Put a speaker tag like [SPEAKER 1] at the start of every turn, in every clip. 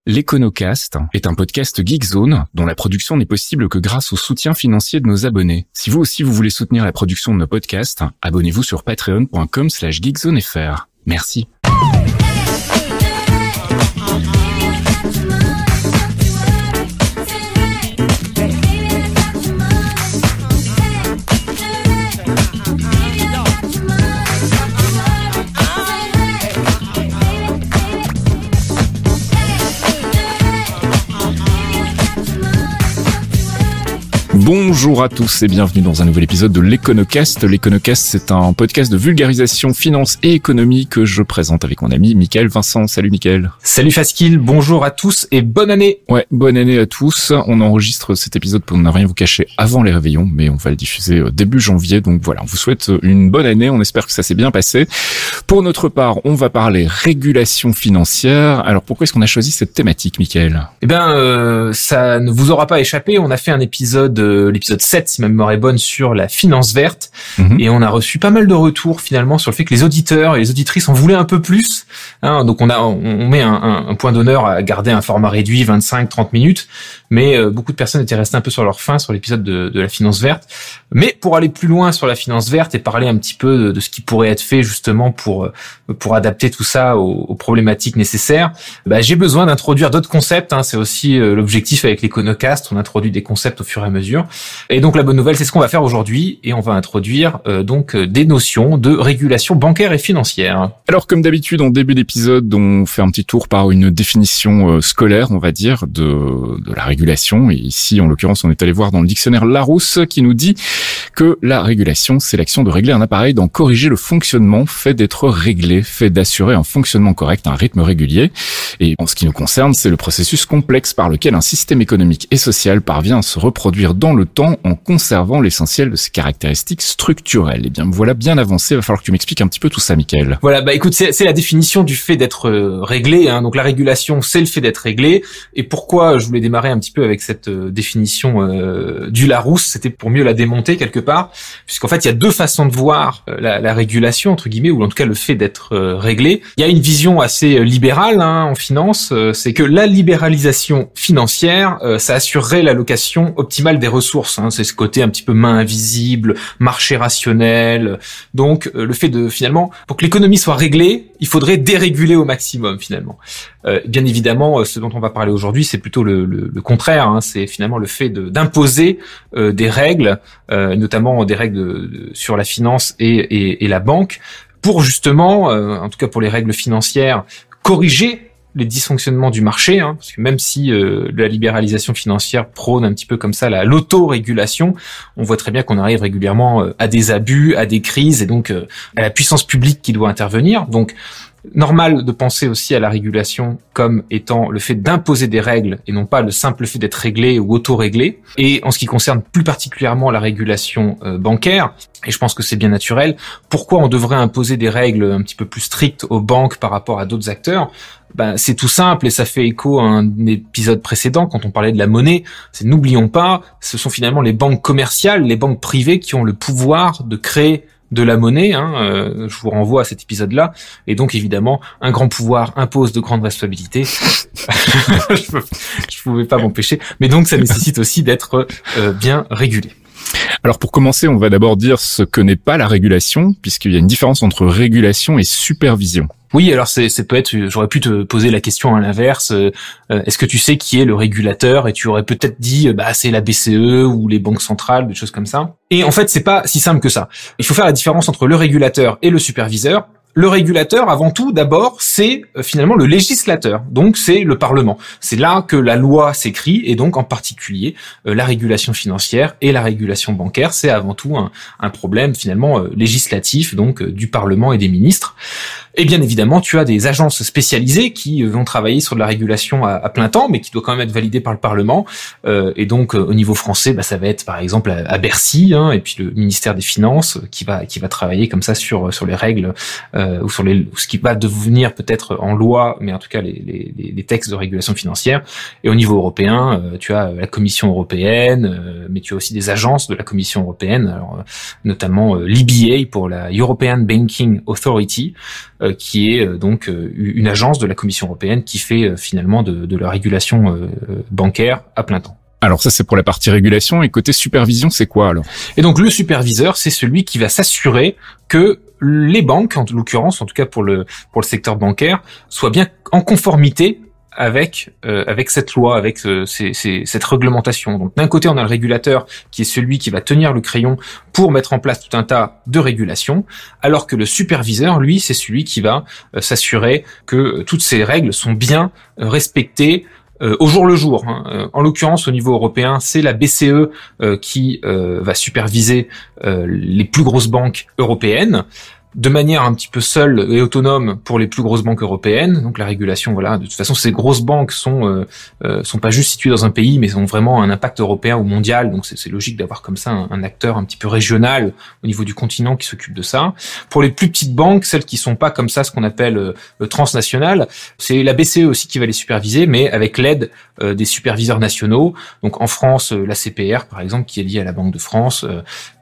[SPEAKER 1] L'Econocast est un podcast Geekzone dont la production n'est possible que grâce au soutien financier de nos abonnés. Si vous aussi vous voulez soutenir la production de nos podcasts, abonnez-vous sur patreon.com/geekzonefr. Merci. Bonjour à tous et bienvenue dans un nouvel épisode de l'Econocast. L'Econocast, c'est un podcast de vulgarisation finance et économie que je présente avec mon ami Mickaël Vincent. Salut Mickaël.
[SPEAKER 2] Salut Faskil, bonjour à tous et bonne année.
[SPEAKER 1] Ouais, bonne année à tous. On enregistre cet épisode pour ne rien vous cacher avant les réveillons, mais on va le diffuser début janvier. Donc voilà, on vous souhaite une bonne année. On espère que ça s'est bien passé. Pour notre part, on va parler régulation financière. Alors pourquoi est-ce qu'on a choisi cette thématique, Mickaël ?
[SPEAKER 2] Eh bien, ça ne vous aura pas échappé. On a fait un épisode, l'épisode 7, si ma mémoire est bonne, sur la finance verte. Et on a reçu pas mal de retours finalement sur le fait que les auditeurs et les auditrices en voulaient un peu plus. Donc on met un point d'honneur à garder un format réduit, 25-30 minutes. Mais beaucoup de personnes étaient restées un peu sur leur faim sur l'épisode de la finance verte. Mais pour aller plus loin sur la finance verte et parler un petit peu de ce qui pourrait être fait justement pour adapter tout ça aux problématiques nécessaires, j'ai besoin d'introduire d'autres concepts. C'est aussi l'objectif avec l'Econocast. On introduit des concepts au fur et à mesure. Et donc la bonne nouvelle, c'est ce qu'on va faire aujourd'hui. Et on va introduire donc des notions de régulation bancaire et financière.
[SPEAKER 1] Alors comme d'habitude, en début d'épisode, on fait un petit tour par une définition scolaire, on va dire, de la régulation. Et ici, en l'occurrence, on est allé voir dans le dictionnaire Larousse qui nous dit que la régulation, c'est l'action de régler un appareil, d'en corriger le fonctionnement, fait d'être réglé, fait d'assurer un fonctionnement correct, un rythme régulier. Et en ce qui nous concerne, c'est le processus complexe par lequel un système économique et social parvient à se reproduire dans le temps en conservant l'essentiel de ses caractéristiques structurelles. Et bien, me voilà bien avancé. Il va falloir que tu m'expliques un petit peu tout ça, Mickaël.
[SPEAKER 2] Voilà, écoute, c'est la définition du fait d'être réglé. Donc la régulation, c'est le fait d'être réglé. Et pourquoi je voulais démarrer un petit peu avec cette définition du Larousse, c'était pour mieux la démonter quelque part, puisqu'en fait il y a deux façons de voir la régulation entre guillemets, ou en tout cas le fait d'être réglé. Il y a une vision assez libérale en finance, c'est que la libéralisation financière, ça assurerait l'allocation optimale des ressources. C'est ce côté un petit peu main invisible, marché rationnel. Donc le fait de finalement, pour que l'économie soit réglée, il faudrait déréguler au maximum finalement. Bien évidemment, ce dont on va parler aujourd'hui, c'est plutôt le contraire. C'est finalement le fait d'imposer des règles, notamment des règles sur la finance et la banque, pour justement, en tout cas pour les règles financières, corriger les dysfonctionnements du marché, parce que même si la libéralisation financière prône un petit peu comme ça l'autorégulation, on voit très bien qu'on arrive régulièrement à des abus, à des crises, et donc à la puissance publique qui doit intervenir. Donc normal de penser aussi à la régulation comme étant le fait d'imposer des règles et non pas le simple fait d'être réglé ou auto-réglé. Et en ce qui concerne plus particulièrement la régulation bancaire, et je pense que c'est bien naturel, pourquoi on devrait imposer des règles un petit peu plus strictes aux banques par rapport à d'autres acteurs ? C'est tout simple et ça fait écho à un épisode précédent quand on parlait de la monnaie. C'est, n'oublions pas, ce sont finalement les banques commerciales, les banques privées qui ont le pouvoir de créer de la monnaie. Je vous renvoie à cet épisode-là. Et donc évidemment, un grand pouvoir impose de grandes responsabilités. Je pouvais pas m'empêcher. Mais donc ça nécessite aussi d'être bien régulé.
[SPEAKER 1] Alors pour commencer, on va d'abord dire ce que n'est pas la régulation, puisqu'il y a une différence entre régulation et supervision.
[SPEAKER 2] Oui, alors c'est peut-être, j'aurais pu te poser la question à l'inverse. Est-ce que tu sais qui est le régulateur ? Et tu aurais peut-être dit, c'est la BCE ou les banques centrales, des choses comme ça. Et en fait, c'est pas si simple que ça. Il faut faire la différence entre le régulateur et le superviseur. Le régulateur, avant tout, d'abord, c'est finalement le législateur. Donc, c'est le Parlement. C'est là que la loi s'écrit, et donc, en particulier, la régulation financière et la régulation bancaire, c'est avant tout un problème, finalement, législatif, donc, du Parlement et des ministres. Et bien évidemment, tu as des agences spécialisées qui vont travailler sur de la régulation à plein temps, mais qui doit quand même être validée par le Parlement. Et donc, au niveau français, ça va être par exemple à Bercy, et puis le ministère des Finances qui va travailler comme ça sur les règles ou sur ce qui va devenir peut-être en loi, mais en tout cas les textes de régulation financière. Et au niveau européen, tu as la Commission européenne, mais tu as aussi des agences de la Commission européenne, alors, notamment l'EBA pour la European Banking Authority. qui est donc une agence de la Commission européenne qui fait finalement de la régulation bancaire à plein temps.
[SPEAKER 1] Alors ça, c'est pour la partie régulation. Et côté supervision, c'est quoi alors?
[SPEAKER 2] Et donc le superviseur, c'est celui qui va s'assurer que les banques, en l'occurrence, en tout cas pour le secteur bancaire, soient bien en conformité avec cette loi, avec cette réglementation. Donc d'un côté, on a le régulateur qui est celui qui va tenir le crayon pour mettre en place tout un tas de régulations, alors que le superviseur, lui, c'est celui qui va s'assurer que toutes ces règles sont bien respectées au jour le jour. En l'occurrence, au niveau européen, c'est la BCE qui va superviser les plus grosses banques européennes, de manière un petit peu seule et autonome pour les plus grosses banques européennes. Donc la régulation, voilà, de toute façon, ces grosses banques sont pas juste situées dans un pays, mais ont vraiment un impact européen ou mondial. Donc c'est logique d'avoir comme ça un acteur un petit peu régional au niveau du continent qui s'occupe de ça. Pour les plus petites banques, celles qui sont pas comme ça, ce qu'on appelle transnationales, c'est la BCE aussi qui va les superviser, mais avec l'aide des superviseurs nationaux. Donc en France, la CPR, par exemple, qui est liée à la Banque de France.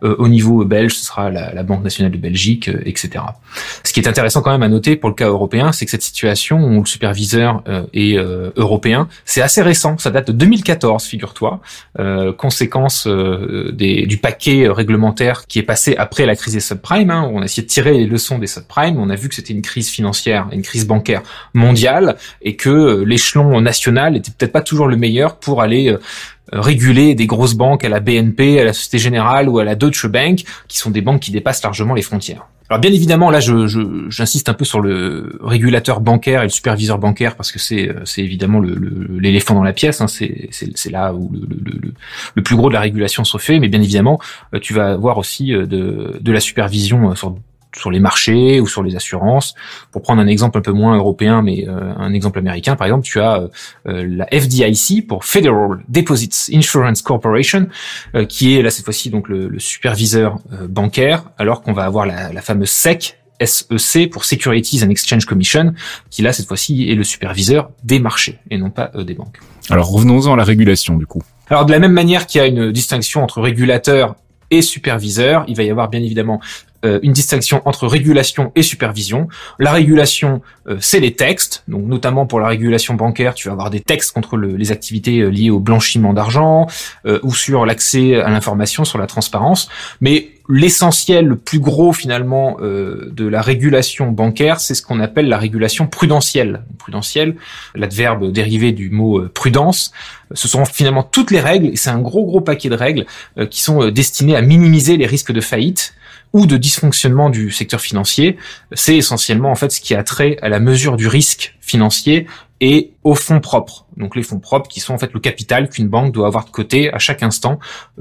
[SPEAKER 2] Au niveau belge, ce sera la Banque nationale de Belgique, etc. Ce qui est intéressant quand même à noter pour le cas européen, c'est que cette situation où le superviseur est européen, c'est assez récent, ça date de 2014, figure-toi, conséquence du paquet réglementaire qui est passé après la crise des subprimes, où on a essayé de tirer les leçons des subprimes, on a vu que c'était une crise financière, une crise bancaire mondiale, et que l'échelon national était peut-être pas toujours le meilleur pour aller réguler des grosses banques à la BNP, à la Société Générale ou à la Deutsche Bank, qui sont des banques qui dépassent largement les frontières. Alors bien évidemment, là, j'insiste un peu sur le régulateur bancaire et le superviseur bancaire parce que c'est évidemment l'éléphant dans la pièce. C'est là où le plus gros de la régulation se fait. Mais bien évidemment, tu vas avoir aussi de la supervision sur les marchés ou sur les assurances. Pour prendre un exemple un peu moins européen, mais un exemple américain, par exemple, tu as la FDIC, pour Federal Deposits Insurance Corporation, qui est là cette fois-ci donc le superviseur bancaire, alors qu'on va avoir la fameuse SEC, pour Securities and Exchange Commission, qui là cette fois-ci est le superviseur des marchés et non pas des banques.
[SPEAKER 1] Alors revenons-en à la régulation du coup.
[SPEAKER 2] Alors de la même manière qu'il y a une distinction entre régulateur et superviseur, il va y avoir bien évidemment une distinction entre régulation et supervision. La régulation, c'est les textes, donc notamment pour la régulation bancaire, tu vas avoir des textes contre les activités liées au blanchiment d'argent ou sur l'accès à l'information, sur la transparence. Mais l'essentiel, le plus gros finalement de la régulation bancaire, c'est ce qu'on appelle la régulation prudentielle. Prudentielle, l'adverbe dérivé du mot prudence. Ce sont finalement toutes les règles, et c'est un gros paquet de règles qui sont destinées à minimiser les risques de faillite ou de dysfonctionnement du secteur financier. C'est essentiellement en fait ce qui a trait à la mesure du risque financier et aux fonds propres. Donc les fonds propres qui sont en fait le capital qu'une banque doit avoir de côté à chaque instant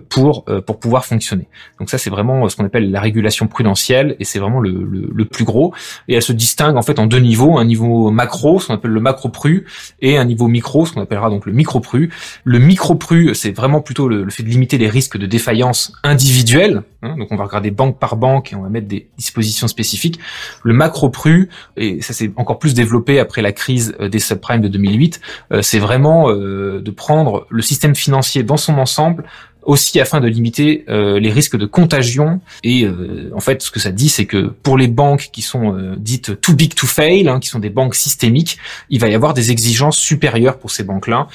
[SPEAKER 2] pour pouvoir fonctionner. Donc ça c'est vraiment ce qu'on appelle la régulation prudentielle et c'est vraiment le plus gros. Et elle se distingue en fait en deux niveaux, un niveau macro, ce qu'on appelle le macro-pru, et un niveau micro, ce qu'on appellera donc le micro-pru. Le micro-pru, c'est vraiment plutôt le fait de limiter les risques de défaillance individuelle. Donc on va regarder banque par banque et on va mettre des dispositions spécifiques. Le macro-pru, et ça s'est encore plus développé après la crise des subprimes de 2008, c'est vraiment de prendre le système financier dans son ensemble, aussi afin de limiter les risques de contagion. Et en fait, ce que ça dit, c'est que pour les banques qui sont dites too big to fail, qui sont des banques systémiques, il va y avoir des exigences supérieures pour ces banques-là,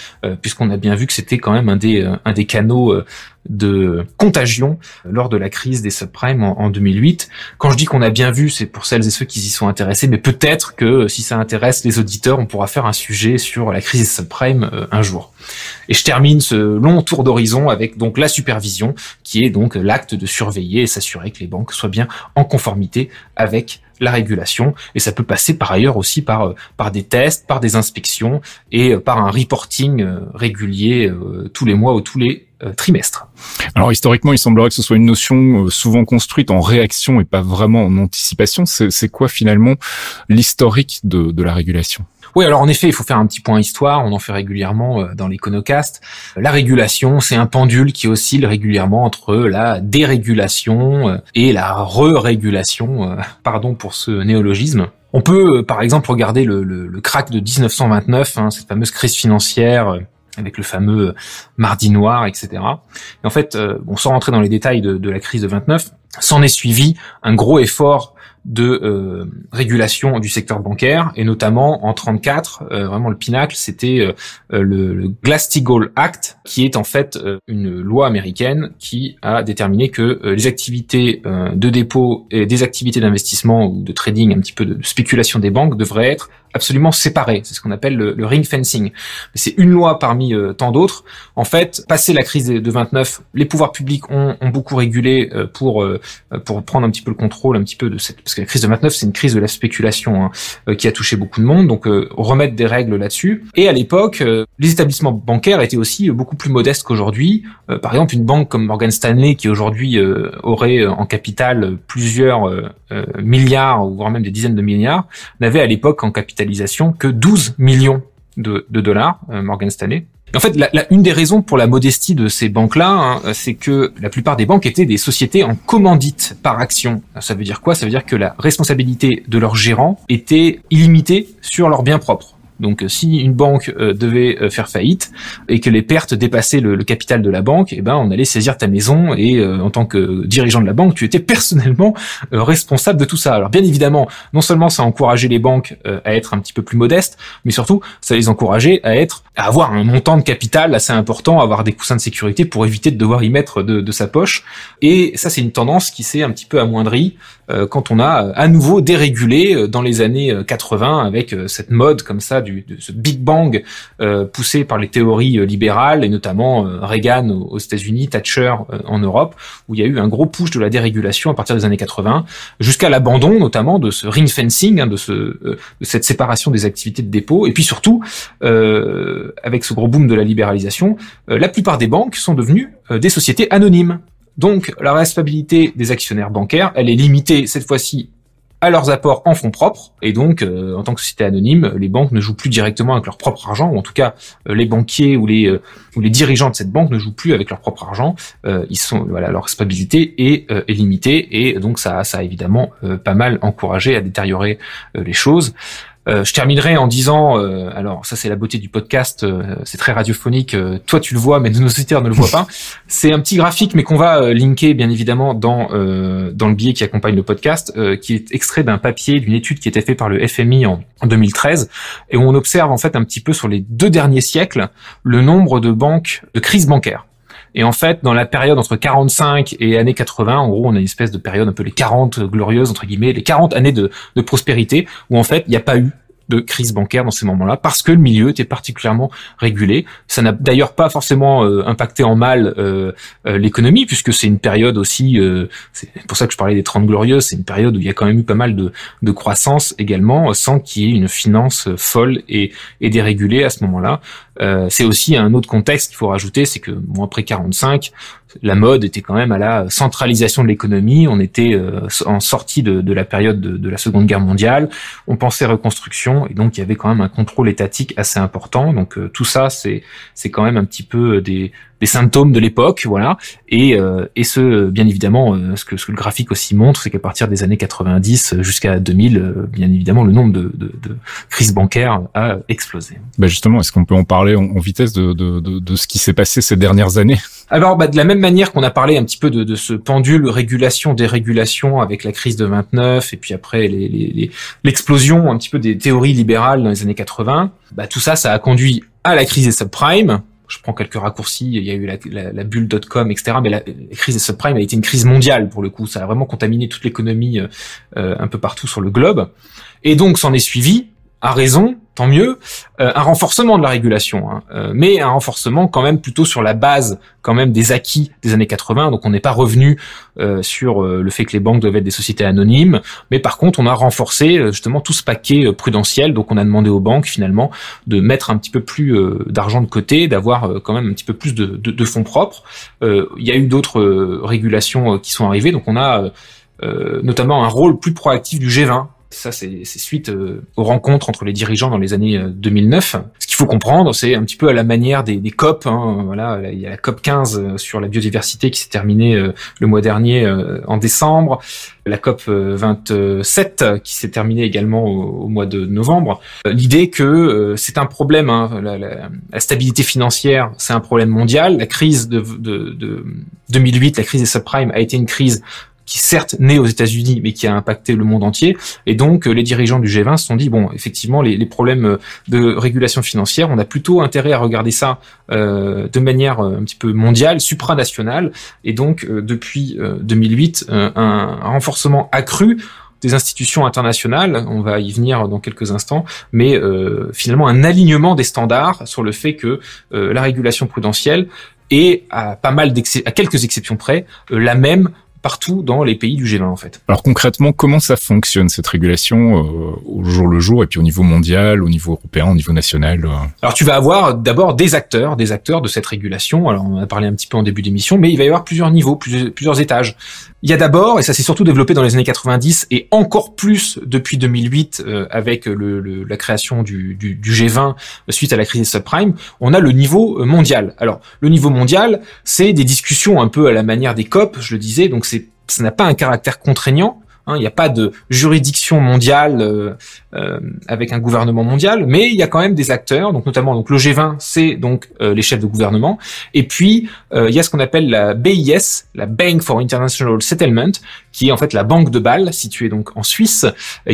[SPEAKER 2] puisqu'on a bien vu que c'était quand même un des canaux de contagion lors de la crise des subprimes en 2008. Quand je dis qu'on a bien vu, c'est pour celles et ceux qui y sont intéressés, mais peut-être que si ça intéresse les auditeurs, on pourra faire un sujet sur la crise des subprimes un jour. Et je termine ce long tour d'horizon avec donc la supervision, qui est donc l'acte de surveiller et s'assurer que les banques soient bien en conformité avec la régulation. Et ça peut passer par ailleurs aussi par des tests, par des inspections et par un reporting régulier tous les mois ou tous les trimestres.
[SPEAKER 1] Alors historiquement, il semblerait que ce soit une notion souvent construite en réaction et pas vraiment en anticipation. C'est quoi finalement l'historique de la régulation ?
[SPEAKER 2] Oui, alors en effet, il faut faire un petit point histoire, on en fait régulièrement dans l'Iconocast. La régulation, c'est un pendule qui oscille régulièrement entre la dérégulation et la re-régulation, pardon pour ce néologisme. On peut par exemple regarder le crack de 1929, cette fameuse crise financière avec le fameux mardi noir, etc. Et en fait, sans rentrer dans les détails de la crise de 29, s'en est suivi un gros effort de régulation du secteur bancaire, et notamment en 34, vraiment le pinacle, c'était le Glass-Steagall Act, qui est en fait une loi américaine qui a déterminé que les activités de dépôt et des activités d'investissement ou de trading, un petit peu de spéculation des banques, devraient être absolument séparées. C'est ce qu'on appelle le ring fencing. C'est une loi parmi tant d'autres. En fait, passé la crise de 29, les pouvoirs publics ont beaucoup régulé pour prendre un petit peu le contrôle, un petit peu de cette, parce que la crise de 29, c'est une crise de la spéculation qui a touché beaucoup de monde, donc remettre des règles là-dessus. Et à l'époque, les établissements bancaires étaient aussi beaucoup plus modestes qu'aujourd'hui. Par exemple, une banque comme Morgan Stanley, qui aujourd'hui aurait en capital plusieurs milliards, ou voire même des dizaines de milliards, n'avait à l'époque en capitalisation que 12 millions de dollars, Morgan Stanley. En fait, une des raisons pour la modestie de ces banques-là, c'est que la plupart des banques étaient des sociétés en commandite par action. Ça veut dire quoi? Ça veut dire que la responsabilité de leurs gérants était illimitée sur leurs biens propres. Donc, si une banque devait faire faillite et que les pertes dépassaient le capital de la banque, eh ben, on allait saisir ta maison et en tant que dirigeant de la banque, tu étais personnellement responsable de tout ça. Alors, bien évidemment, non seulement ça encourageait les banques à être un petit peu plus modestes, mais surtout, ça les encourageait à avoir un montant de capital assez important, à avoir des coussins de sécurité pour éviter de devoir y mettre de sa poche. Et ça, c'est une tendance qui s'est un petit peu amoindrie quand on a à nouveau dérégulé dans les années 80 avec cette mode comme ça de ce Big Bang poussé par les théories libérales, et notamment Reagan aux États-Unis, Thatcher en Europe, où il y a eu un gros push de la dérégulation à partir des années 80, jusqu'à l'abandon notamment de ce ring fencing, de cette séparation des activités de dépôt. Et puis surtout, avec ce gros boom de la libéralisation, la plupart des banques sont devenues des sociétés anonymes. Donc, la responsabilité des actionnaires bancaires, elle est limitée cette fois-ci à leurs apports en fonds propres, et donc, en tant que société anonyme, les banques ne jouent plus directement avec leur propre argent, ou en tout cas, les banquiers ou les dirigeants de cette banque ne jouent plus avec leur propre argent. Leur responsabilité est limitée, et donc ça a évidemment pas mal encouragé à détériorer les choses. Je terminerai en disant, alors ça c'est la beauté du podcast, c'est très radiophonique, toi tu le vois mais nos auditeurs ne le voient pas. C'est un petit graphique mais qu'on va linker bien évidemment dans le billet qui accompagne le podcast, qui est extrait d'un papier, d'une étude qui était faite par le FMI en 2013, et où on observe en fait un petit peu sur les 2 derniers siècles le nombre de crises bancaires. Et en fait, dans la période entre 45 et années 80, en gros, on a une espèce de période un peu les 40 glorieuses, entre guillemets, les 40 années de prospérité, où en fait, il n'y a pas eu de crise bancaire dans ces moments-là, parce que le milieu était particulièrement régulé. Ça n'a d'ailleurs pas forcément impacté en mal l'économie, puisque c'est une période aussi, c'est pour ça que je parlais des 30 glorieuses, c'est une période où il y a quand même eu pas mal de croissance également, sans qu'il y ait une finance folle et dérégulée à ce moment-là. C'est aussi un autre contexte qu'il faut rajouter, c'est que après 45, la mode était quand même à la centralisation de l'économie. On était en sortie de la période de la Seconde Guerre mondiale. On pensait reconstruction, et donc il y avait quand même un contrôle étatique assez important. Donc tout ça, c'est quand même un petit peu des symptômes de l'époque, voilà. Et bien évidemment, ce que le graphique aussi montre, c'est qu'à partir des années 90 jusqu'à 2000, bien évidemment, le nombre de crises bancaires a explosé.
[SPEAKER 1] Justement, est-ce qu'on peut en parler en vitesse de ce qui s'est passé ces dernières années?
[SPEAKER 2] Alors, de la même manière qu'on a parlé un petit peu de ce pendule régulation-dérégulation avec la crise de 29, et puis après l'explosion un petit peu des théories libérales dans les années 80, tout ça a conduit à la crise des subprimes. Je prends quelques raccourcis, il y a eu la bulle .com, etc. Mais la crise des subprimes a été une crise mondiale pour le coup. Ça a vraiment contaminé toute l'économie un peu partout sur le globe. Et donc, s'en est suivi, à raison, tant mieux, un renforcement de la régulation, mais un renforcement quand même plutôt sur la base quand même des acquis des années 80. Donc on n'est pas revenu sur le fait que les banques devaient être des sociétés anonymes, mais par contre on a renforcé justement tout ce paquet prudentiel. Donc on a demandé aux banques finalement de mettre un petit peu plus d'argent de côté, d'avoir quand même un petit peu plus de fonds propres. Il y a eu d'autres régulations qui sont arrivées, donc on a notamment un rôle plus proactif du G20. Ça, c'est suite aux rencontres entre les dirigeants dans les années 2009. Ce qu'il faut comprendre, c'est un petit peu à la manière des COP. Voilà, il y a la COP 15 sur la biodiversité qui s'est terminée le mois dernier en décembre. La COP 27 qui s'est terminée également au mois de novembre. L'idée que c'est un problème, la stabilité financière, c'est un problème mondial. La crise de 2008, la crise des subprimes, a été une crise qui certes né aux États-Unis, mais qui a impacté le monde entier. Et donc, les dirigeants du G20 se sont dit, bon, effectivement, les problèmes de régulation financière, on a plutôt intérêt à regarder ça de manière un petit peu mondiale, supranationale. Et donc, depuis 2008, un renforcement accru des institutions internationales, on va y venir dans quelques instants, mais finalement un alignement des standards sur le fait que la régulation prudentielle est à quelques exceptions près, la même partout dans les pays du G20 en fait.
[SPEAKER 1] Alors concrètement, comment ça fonctionne cette régulation au jour le jour et puis au niveau mondial, au niveau européen, au niveau national
[SPEAKER 2] Alors tu vas avoir d'abord des acteurs de cette régulation. Alors on a parlé un petit peu en début d'émission, mais il va y avoir plusieurs niveaux, plusieurs étages. Il y a d'abord, et ça s'est surtout développé dans les années 90 et encore plus depuis 2008 avec la création du G20 suite à la crise des subprimes, on a le niveau mondial. Alors le niveau mondial, c'est des discussions un peu à la manière des COP, je le disais, donc ça n'a pas un caractère contraignant. Il n'y a pas de juridiction mondiale avec un gouvernement mondial, mais il y a quand même des acteurs, donc notamment donc le G20, c'est donc les chefs de gouvernement, et puis il y a ce qu'on appelle la BIS, la Bank for International Settlement, qui est en fait la banque de Bâle, située donc en Suisse,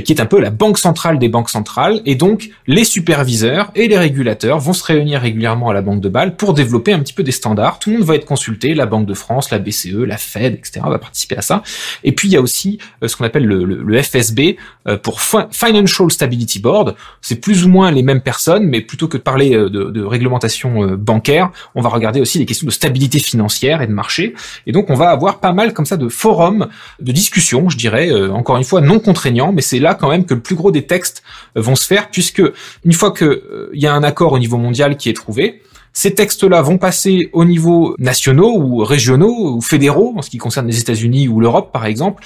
[SPEAKER 2] qui est un peu la banque centrale des banques centrales, et donc les superviseurs et les régulateurs vont se réunir régulièrement à la banque de Bâle pour développer un petit peu des standards. Tout le monde va être consulté, la Banque de France, la BCE, la Fed, etc. va participer à ça. Et puis il y a aussi ce qu'on appelle le FSB pour Financial Stability Board. C'est plus ou moins les mêmes personnes, mais plutôt que de parler de réglementation bancaire, on va regarder aussi les questions de stabilité financière et de marché. Et donc on va avoir pas mal comme ça de forums, de discussions, je dirais, encore une fois non contraignants, mais c'est là quand même que le plus gros des textes vont se faire, puisque une fois que il y a un accord au niveau mondial qui est trouvé, ces textes-là vont passer au niveau nationaux ou régionaux ou fédéraux, en ce qui concerne les États-Unis ou l'Europe par exemple,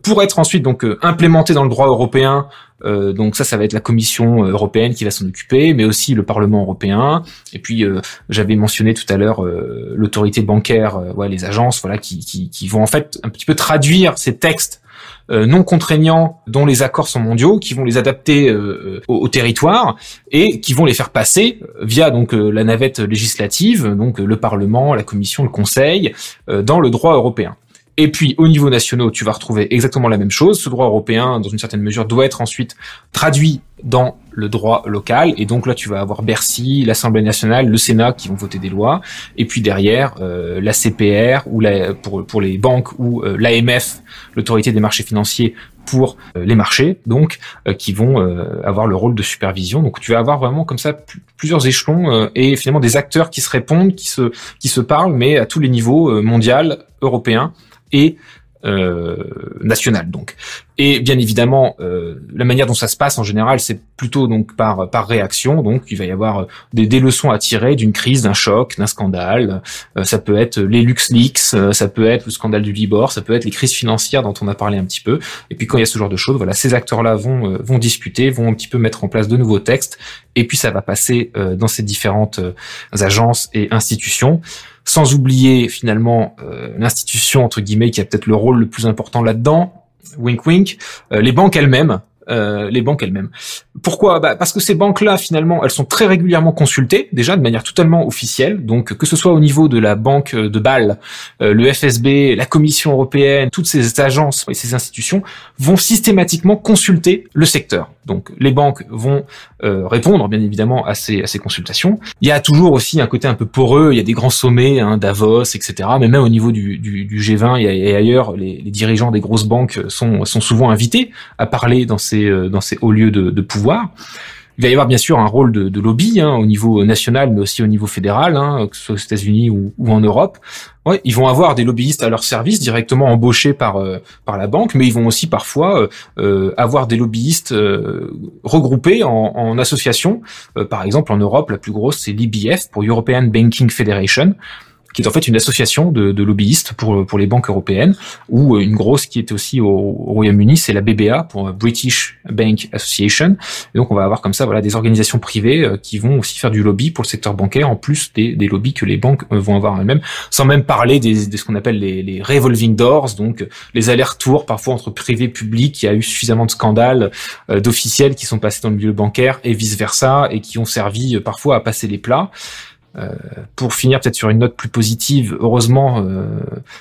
[SPEAKER 2] pour être ensuite donc implémentés dans le droit européen. Donc ça va être la Commission européenne qui va s'en occuper, mais aussi le Parlement européen. Et puis j'avais mentionné tout à l'heure l'autorité bancaire, les agences, qui vont en fait un petit peu traduire ces textes non contraignants dont les accords sont mondiaux, qui vont les adapter au territoire et qui vont les faire passer via donc la navette législative, donc le Parlement, la Commission, le Conseil, dans le droit européen. Et puis, au niveau national, tu vas retrouver exactement la même chose. Ce droit européen, dans une certaine mesure, doit être ensuite traduit dans le droit local. Et donc là, tu vas avoir Bercy, l'Assemblée nationale, le Sénat qui vont voter des lois. Et puis derrière, la CPR, ou pour les banques, ou l'AMF, l'autorité des marchés financiers, pour les marchés, donc qui vont avoir le rôle de supervision. Donc tu vas avoir vraiment comme ça plusieurs échelons et finalement des acteurs qui se répondent, qui se parlent, mais à tous les niveaux, mondial, européen et national donc. Et bien évidemment, la manière dont ça se passe en général, c'est plutôt donc par réaction. Donc il va y avoir des leçons à tirer d'une crise, d'un choc, d'un scandale. Ça peut être les LuxLeaks, ça peut être le scandale du Libor, ça peut être les crises financières dont on a parlé un petit peu. Et puis quand il y a ce genre de choses, ces acteurs-là vont discuter, vont un petit peu mettre en place de nouveaux textes. Et puis ça va passer dans ces différentes agences et institutions. Sans oublier finalement l'institution entre guillemets qui a peut-être le rôle le plus important là-dedans, wink wink, les banques elles-mêmes. Pourquoi ? Parce que ces banques-là, finalement, elles sont très régulièrement consultées, déjà de manière totalement officielle. Donc, que ce soit au niveau de la banque de Bâle, le FSB, la Commission européenne, toutes ces agences et ces institutions vont systématiquement consulter le secteur. Donc, les banques vont répondre, bien évidemment, à ces consultations. Il y a toujours aussi un côté un peu poreux. Il y a des grands sommets, Davos, etc. Mais même au niveau du G20 et ailleurs, les dirigeants des grosses banques sont souvent invités à parler dans ces hauts lieux de pouvoir. Il va y avoir bien sûr un rôle de lobby au niveau national, mais aussi au niveau fédéral, que ce soit aux États-Unis ou en Europe. Ouais, ils vont avoir des lobbyistes à leur service directement embauchés par la banque, mais ils vont aussi parfois avoir des lobbyistes regroupés en associations. Par exemple, en Europe, la plus grosse, c'est l'EBF, pour European Banking Federation, qui est en fait une association de lobbyistes pour les banques européennes, ou une grosse qui est aussi au Royaume-Uni, c'est la BBA, pour British Bank Association. Et donc on va avoir comme ça des organisations privées qui vont aussi faire du lobby pour le secteur bancaire, en plus des lobbies que les banques vont avoir elles-mêmes, sans même parler de ce qu'on appelle les revolving doors, donc les allers-retours parfois entre privé et public. Il y a eu suffisamment de scandales d'officiels qui sont passés dans le milieu bancaire et vice-versa, et qui ont servi parfois à passer les plats. Pour finir peut-être sur une note plus positive, heureusement,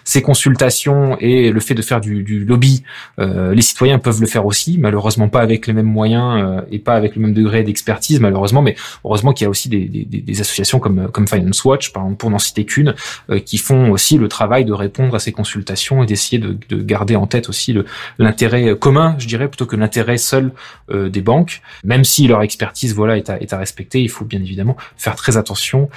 [SPEAKER 2] ces consultations et le fait de faire du lobby, les citoyens peuvent le faire aussi, malheureusement pas avec les mêmes moyens et pas avec le même degré d'expertise, malheureusement, mais heureusement qu'il y a aussi des associations comme Finance Watch, par exemple, pour n'en citer qu'une, qui font aussi le travail de répondre à ces consultations et d'essayer de garder en tête aussi l'intérêt commun, je dirais, plutôt que l'intérêt seul des banques. Même si leur expertise, voilà, est à respecter, il faut bien évidemment faire très attention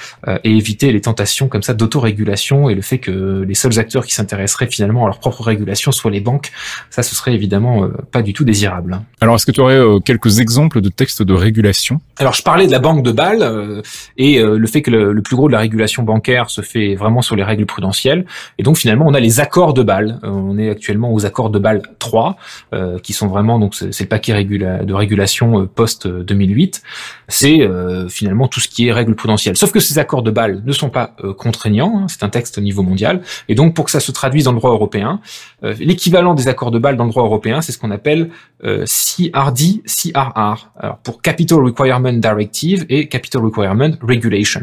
[SPEAKER 2] et éviter les tentations comme ça d'autorégulation et le fait que les seuls acteurs qui s'intéresseraient finalement à leur propre régulation soient les banques. Ça, ce serait évidemment pas du tout désirable.
[SPEAKER 1] Alors, est-ce que tu aurais quelques exemples de textes de régulation?
[SPEAKER 2] Alors, je parlais de la Banque de Bâle et le fait que le plus gros de la régulation bancaire se fait vraiment sur les règles prudentielles. Et donc, finalement, on a les accords de Bâle. On est actuellement aux accords de Bâle 3, qui sont vraiment, donc c'est le paquet de régulation post-2008. C'est finalement tout ce qui est règles prudentielles. Sauf que ces accords de Bâle ne sont pas contraignants, hein, c'est un texte au niveau mondial. Et donc, pour que ça se traduise dans le droit européen, l'équivalent des accords de Bâle dans le droit européen, c'est ce qu'on appelle CRD, CRR, alors pour Capital Requirement Directive et Capital Requirement Regulation.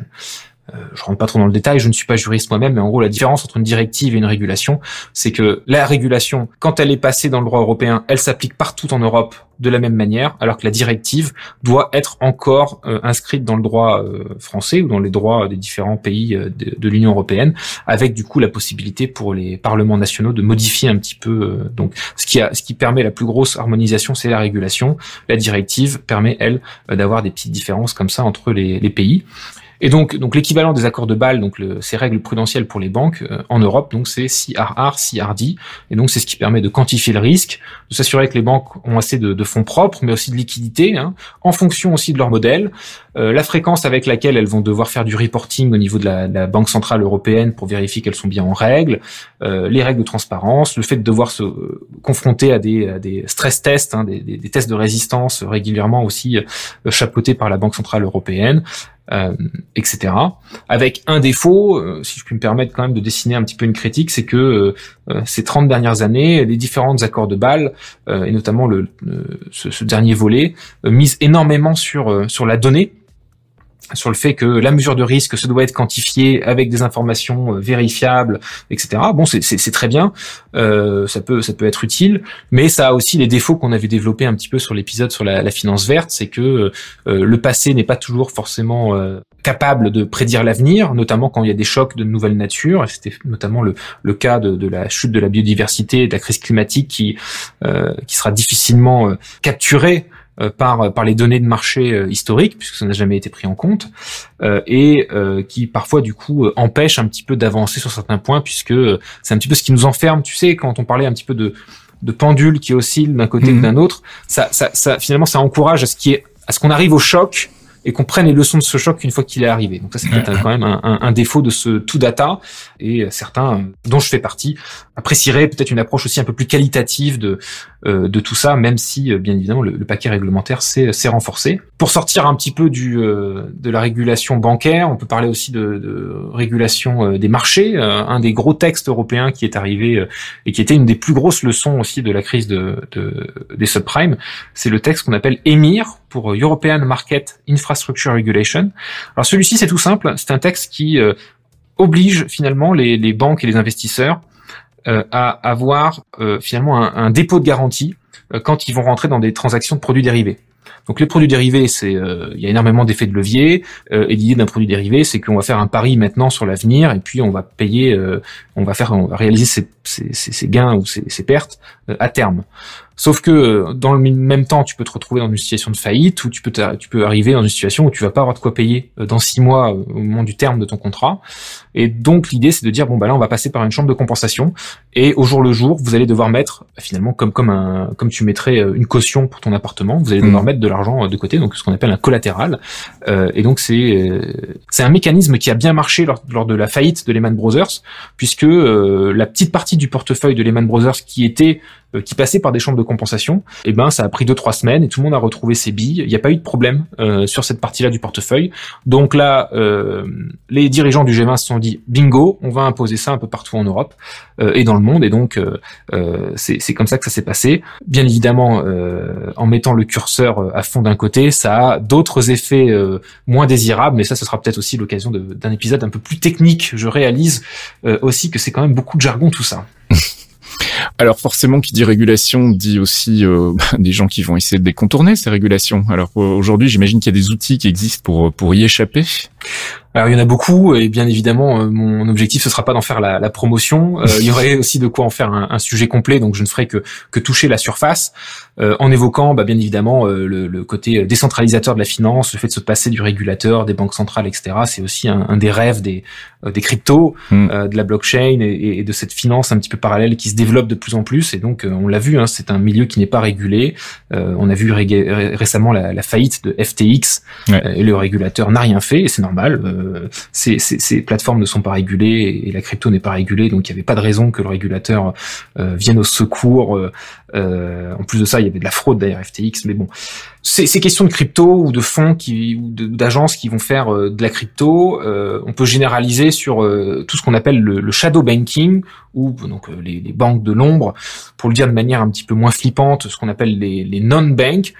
[SPEAKER 2] Je rentre pas trop dans le détail, je ne suis pas juriste moi-même, mais en gros, la différence entre une directive et une régulation, c'est que la régulation, quand elle est passée dans le droit européen, elle s'applique partout en Europe de la même manière, alors que la directive doit être encore inscrite dans le droit français ou dans les droits des différents pays de l'Union européenne, avec du coup la possibilité pour les parlements nationaux de modifier un petit peu. Donc, ce qui permet la plus grosse harmonisation, c'est la régulation. La directive permet, elle, d'avoir des petites différences comme ça entre les pays. Et donc l'équivalent des accords de Bâle, donc ces règles prudentielles pour les banques en Europe, donc c'est CRR, CRD, et donc c'est ce qui permet de quantifier le risque, de s'assurer que les banques ont assez de fonds propres, mais aussi de liquidités, hein, en fonction aussi de leur modèle, la fréquence avec laquelle elles vont devoir faire du reporting au niveau de la Banque centrale européenne pour vérifier qu'elles sont bien en règle, les règles de transparence, le fait de devoir se confronter à des stress tests, hein, des tests de résistance régulièrement aussi chapeautés par la Banque centrale européenne. Etc. Avec un défaut, si je puis me permettre quand même de dessiner un petit peu une critique, c'est que ces 30 dernières années, les différents accords de Bâle, et notamment ce dernier volet, misent énormément sur la donnée, sur le fait que la mesure de risque se doit être quantifiée avec des informations vérifiables, etc. Bon, c'est très bien, ça peut être utile, mais ça a aussi les défauts qu'on avait développés un petit peu sur l'épisode sur la finance verte, c'est que le passé n'est pas toujours forcément capable de prédire l'avenir, notamment quand il y a des chocs de nouvelle nature, et c'était notamment le cas de la chute de la biodiversité et de la crise climatique qui sera difficilement capturée par les données de marché historiques, puisque ça n'a jamais été pris en compte, et qui parfois du coup empêche un petit peu d'avancer sur certains points, puisque c'est un petit peu ce qui nous enferme. Tu sais, quand on parlait un petit peu de pendule qui oscille d'un côté ou d'un autre, ça finalement ça encourage à ce qu'on arrive au choc et qu'on prenne les leçons de ce choc une fois qu'il est arrivé. Donc ça, c'est peut-être quand même un défaut de ce tout data, et certains, dont je fais partie, apprécieraient peut-être une approche aussi un peu plus qualitative de tout ça, même si, bien évidemment, le paquet réglementaire s'est renforcé. Pour sortir un petit peu de la régulation bancaire, on peut parler aussi de régulation des marchés. Un des gros textes européens qui est arrivé et qui était une des plus grosses leçons aussi de la crise des subprimes, c'est le texte qu'on appelle EMIR, pour European Market Infrastructure Regulation. Alors celui-ci, c'est tout simple, c'est un texte qui oblige finalement les banques et les investisseurs à avoir finalement un dépôt de garantie quand ils vont rentrer dans des transactions de produits dérivés. Donc les produits dérivés, il y a énormément d'effets de levier, et l'idée d'un produit dérivé, c'est qu'on va faire un pari maintenant sur l'avenir, et puis on va payer, on va réaliser ses gains ou ses pertes à terme. Sauf que dans le même temps, tu peux te retrouver dans une situation de faillite, ou tu peux arriver dans une situation où tu vas pas avoir de quoi payer dans 6 mois au moment du terme de ton contrat. Et donc l'idée, c'est de dire bon bah là, on va passer par une chambre de compensation, et au jour le jour, vous allez devoir mettre finalement comme tu mettrais une caution pour ton appartement, vous allez devoir mettre de l'argent de côté, donc ce qu'on appelle un collatéral. Et donc c'est un mécanisme qui a bien marché lors de la faillite de Lehman Brothers, puisque la petite partie du portefeuille de Lehman Brothers qui passait par des chambres de compensation. Et ça a pris 2-3 semaines et tout le monde a retrouvé ses billes. Il n'y a pas eu de problème sur cette partie-là du portefeuille. Donc là, les dirigeants du G20 se sont dit bingo, on va imposer ça un peu partout en Europe et dans le monde. Et donc c'est comme ça que ça s'est passé. Bien évidemment, en mettant le curseur à fond d'un côté, ça a d'autres effets moins désirables. Mais ça, ce sera peut-être aussi l'occasion d'un épisode un peu plus technique. Je réalise aussi que c'est quand même beaucoup de jargon tout ça.
[SPEAKER 1] Alors forcément, qui dit régulation dit aussi des gens qui vont essayer de décontourner ces régulations. Alors aujourd'hui, j'imagine qu'il y a des outils qui existent pour y échapper.
[SPEAKER 2] Alors il y en a beaucoup et bien évidemment mon objectif ce sera pas d'en faire la promotion. Il y aurait aussi de quoi en faire un sujet complet, donc je ne ferai que toucher la surface en évoquant bien évidemment le côté décentralisateur de la finance, le fait de se passer du régulateur, des banques centrales, etc. C'est aussi un des rêves des cryptos, de la blockchain et de cette finance un petit peu parallèle qui se développe de plus en plus. Et donc on l'a vu, c'est un milieu qui n'est pas régulé. On a vu récemment la faillite de FTX et le régulateur n'a rien fait et c'est normal. Ces plateformes ne sont pas régulées et la crypto n'est pas régulée, donc il n'y avait pas de raison que le régulateur vienne au secours. En plus de ça, il y avait de la fraude derrière FTX, mais bon, ces questions de crypto ou de fonds ou d'agences qui vont faire de la crypto, on peut généraliser sur tout ce qu'on appelle le shadow banking ou donc les banques de l'ombre, pour le dire de manière un petit peu moins flippante, ce qu'on appelle les non-banks.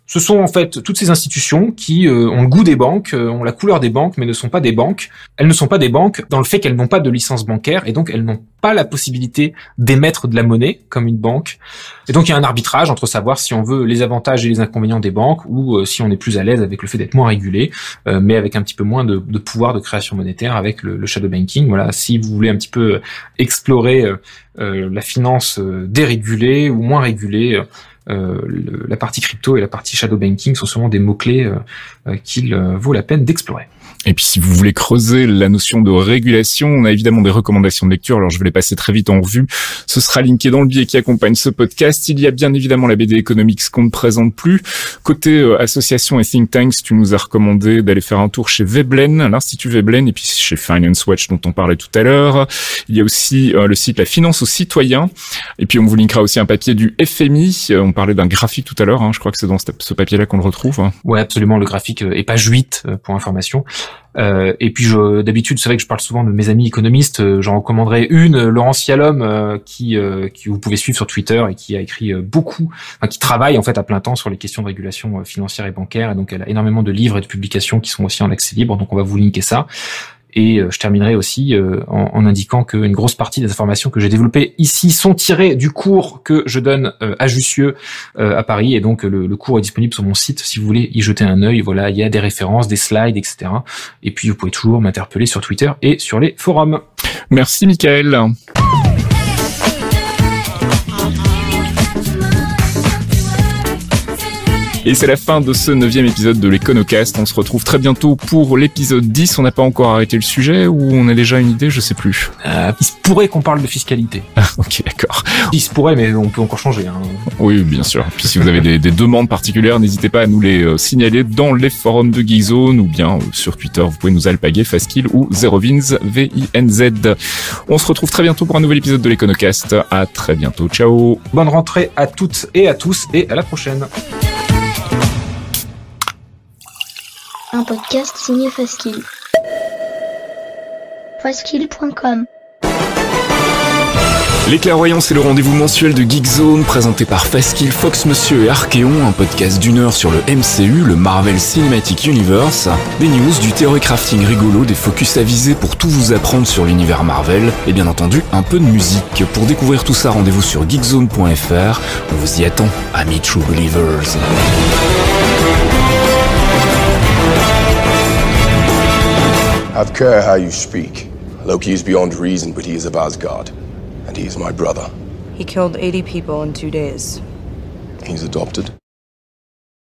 [SPEAKER 2] Ce sont en fait toutes ces institutions qui ont le goût des banques, ont la couleur des banques, mais ne sont pas des banques. Elles ne sont pas des banques dans le fait qu'elles n'ont pas de licence bancaire et donc elles n'ont pas la possibilité d'émettre de la monnaie comme une banque. Et donc il y a un arbitrage entre savoir si on veut les avantages et les inconvénients des banques ou si on est plus à l'aise avec le fait d'être moins régulé, mais avec un petit peu moins de pouvoir de création monétaire avec le shadow banking. Voilà, si vous voulez un petit peu explorer la finance dérégulée ou moins régulée, la partie crypto et la partie shadow banking sont sûrement des mots-clés qu'il vaut la peine d'explorer.
[SPEAKER 1] Et puis si vous voulez creuser la notion de régulation, on a évidemment des recommandations de lecture, alors je vais les passer très vite en revue. Ce sera linké dans le billet qui accompagne ce podcast. Il y a bien évidemment la BD Economics qu'on ne présente plus. Côté association et think tanks, tu nous as recommandé d'aller faire un tour chez Veblen, l'Institut Veblen, et puis chez Finance Watch dont on parlait tout à l'heure. Il y a aussi le site La Finance aux citoyens. Et puis on vous linkera aussi un papier du FMI. On parlait d'un graphique tout à l'heure, je crois que c'est dans ce papier-là qu'on le retrouve.
[SPEAKER 2] Ouais, absolument, le graphique est page 8 pour information. Et puis d'habitude, c'est vrai que je parle souvent de mes amis économistes. J'en recommanderais une, Laurence Yalom, qui vous pouvez suivre sur Twitter et qui a écrit qui travaille en fait à plein temps sur les questions de régulation financière et bancaire. Et donc elle a énormément de livres et de publications qui sont aussi en accès libre. Donc on va vous linker ça. Et je terminerai aussi en indiquant qu'une grosse partie des informations que j'ai développées ici sont tirées du cours que je donne à Jussieu à Paris. Et donc le cours est disponible sur mon site si vous voulez y jeter un œil. Voilà, il y a des références, des slides, etc. Et puis vous pouvez toujours m'interpeller sur Twitter et sur les forums.
[SPEAKER 1] Merci Mickaël. Et c'est la fin de ce 9e épisode de l'Econocast. On se retrouve très bientôt pour l'épisode 10. On n'a pas encore arrêté le sujet ou on a déjà une idée, je sais plus.
[SPEAKER 2] Il se pourrait qu'on parle de fiscalité.
[SPEAKER 1] Ah, ok, d'accord.
[SPEAKER 2] Il se pourrait, mais on peut encore changer.
[SPEAKER 1] Oui, bien sûr. Puis si vous avez des demandes particulières, n'hésitez pas à nous les signaler dans les forums de Geekzone ou bien sur Twitter. Vous pouvez nous alpaguer, Fastkill ou Zerovins, VINZ. On se retrouve très bientôt pour un nouvel épisode de l'Econocast. À très bientôt. Ciao.
[SPEAKER 2] Bonne rentrée à toutes et à tous et à la prochaine.
[SPEAKER 3] Un podcast signé Fastkill. Fastkill.com.
[SPEAKER 1] Les Clairvoyants, c'est le rendez-vous mensuel de Geekzone présenté par Fastkill, Fox Monsieur et Archeon, un podcast d'1 heure sur le MCU, le Marvel Cinematic Universe, des news, du theory crafting rigolo, des focus avisés pour tout vous apprendre sur l'univers Marvel, et bien entendu un peu de musique. Pour découvrir tout ça, rendez-vous sur geekzone.fr. On vous y attend, amis True Believers.
[SPEAKER 4] Have care how you speak. Loki is beyond reason, but he is of Asgard. And he is my brother.
[SPEAKER 5] He killed 80 people in 2 days.
[SPEAKER 4] He's adopted.